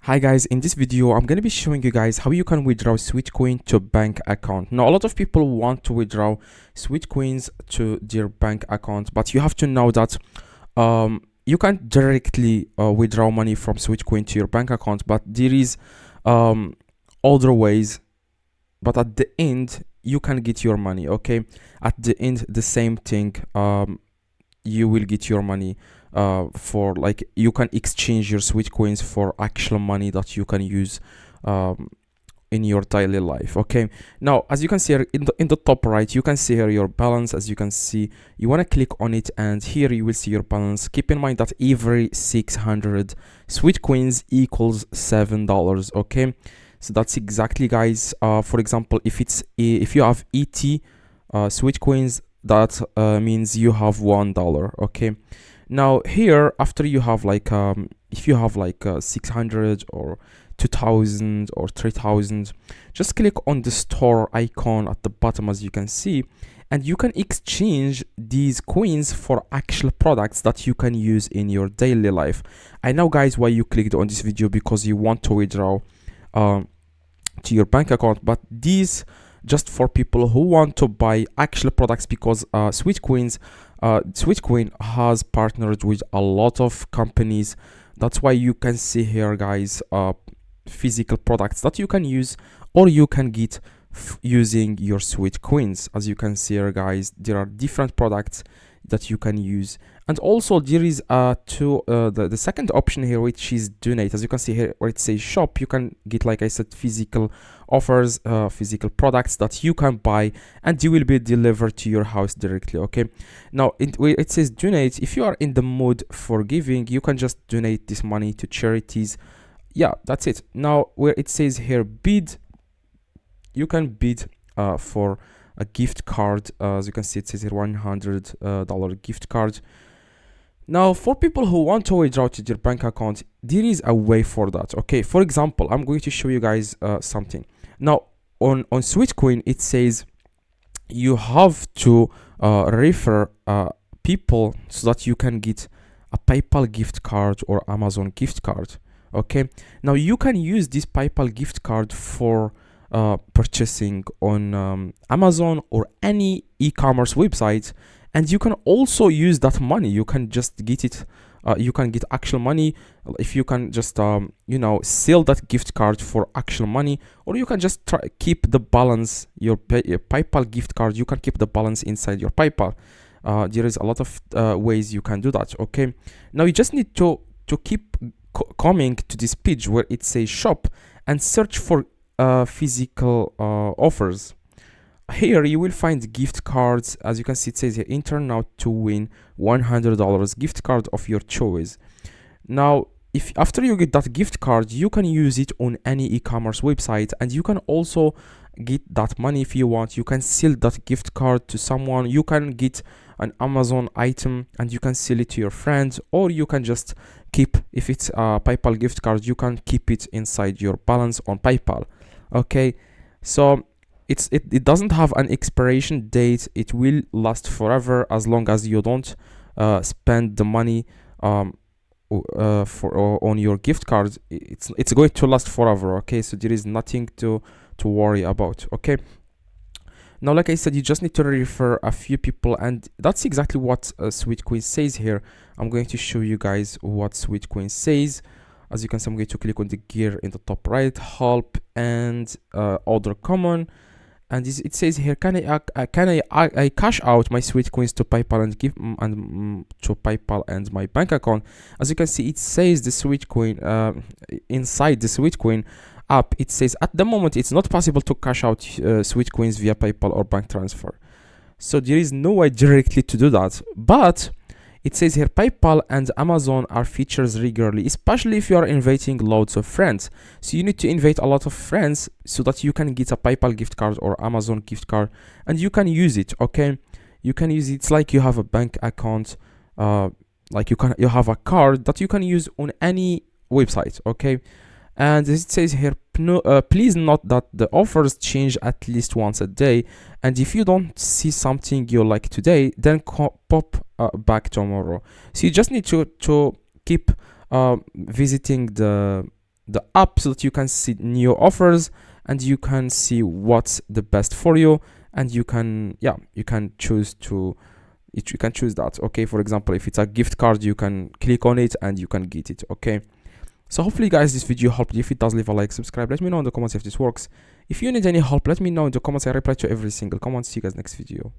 Hi guys, in this video I'm going to be showing you guys how you can withdraw Sweetcoin to bank account. Now a lot of people want to withdraw Sweetcoins to their bank account, but you have to know that you can't directly withdraw money from Sweetcoin to your bank account, but there is other ways. But at the end you can get your money. Okay, at the end the same thing. You will get your money for, like, you can exchange your Sweetcoins for actual money that you can use in your daily life. Okay, now as you can see here in the top right, you can see here your balance. As you can see, you want to click on it and here you will see your balance. Keep in mind that every 600 Sweetcoins equals $7. Okay, so that's exactly, guys, for example, if you have ET Sweetcoins, that means you have $1. Okay, now here after you have like if you have like 600 or 2000 or 3000, just click on the store icon at the bottom, as you can see, and you can exchange these coins for actual products that you can use in your daily life. I know, guys, why you clicked on this video, because you want to withdraw to your bank account, but these just for people who want to buy actual products, because Sweetcoin has partnered with a lot of companies. That's why you can see here, guys, physical products that you can use or you can get using your Sweetcoins. As you can see here, guys, there are different products that you can use, and also there is the second option here, which is donate. As you can see here where it says shop, you can get, like I said, physical offers, physical products that you can buy, and they will be delivered to your house directly. Okay, now where it says donate, if you are in the mood for giving, you can just donate this money to charities. Yeah, that's it. Now where it says here bid, you can bid for a gift card. As you can see, it says here $100 gift card. Now for people who want to withdraw to their bank account, there is a way for that. Okay, for example, I'm going to show you guys something. Now on Sweetcoin, it says you have to refer people so that you can get a PayPal gift card or Amazon gift card. Okay, now you can use this PayPal gift card for purchasing on Amazon or any e-commerce website, and you can also use that money. You can just get it. You can get actual money if you can just you know, sell that gift card for actual money, or you can just keep the balance. Your PayPal gift card, you can keep the balance inside your PayPal. There is a lot of ways you can do that. Okay, now you just need to keep coming to this page where it says shop and search for physical offers. Here you will find gift cards. As you can see, it says here enter now to win $100 gift card of your choice. Now if after you get that gift card, you can use it on any e-commerce website, and you can also get that money if you want. You can sell that gift card to someone. You can get an Amazon item and you can sell it to your friends, or you can just keep, if it's a PayPal gift card, you can keep it inside your balance on PayPal. Okay, so it doesn't have an expiration date. It will last forever as long as you don't spend the money on your gift card. It's going to last forever. Okay, so there is nothing to worry about. Okay, now like I said, you just need to refer a few people, and that's exactly what Sweetcoin says here. I'm going to show you guys what Sweetcoin says. As you can see, I'm going to click on the gear in the top right, help and other common, and it says here, can I cash out my Sweetcoins to PayPal and give to PayPal and my bank account. As you can see, it says the Sweetcoin inside the Sweetcoin app, it says at the moment it's not possible to cash out Sweetcoins via PayPal or bank transfer. So there is no way directly to do that, but it says here PayPal and Amazon are featured regularly, especially if you are inviting loads of friends. So you need to invite a lot of friends so that you can get a PayPal gift card or Amazon gift card, and you can use it. Okay, you can use it. It's like you have a bank account, like you have a card that you can use on any website. Okay, and it says here, please note that the offers change at least once a day, and if you don't see something you like today, then pop back tomorrow. So you just need to keep visiting the the app so that you can see new offers and you can see what's the best for you, and you can choose that. Okay, for example, if it's a gift card, you can click on it and you can get it. Okay, so hopefully guys this video helped you. If it does, leave a like, subscribe, let me know in the comments if this works. If you need any help, let me know in the comments. I reply to every single comment. See you guys next video.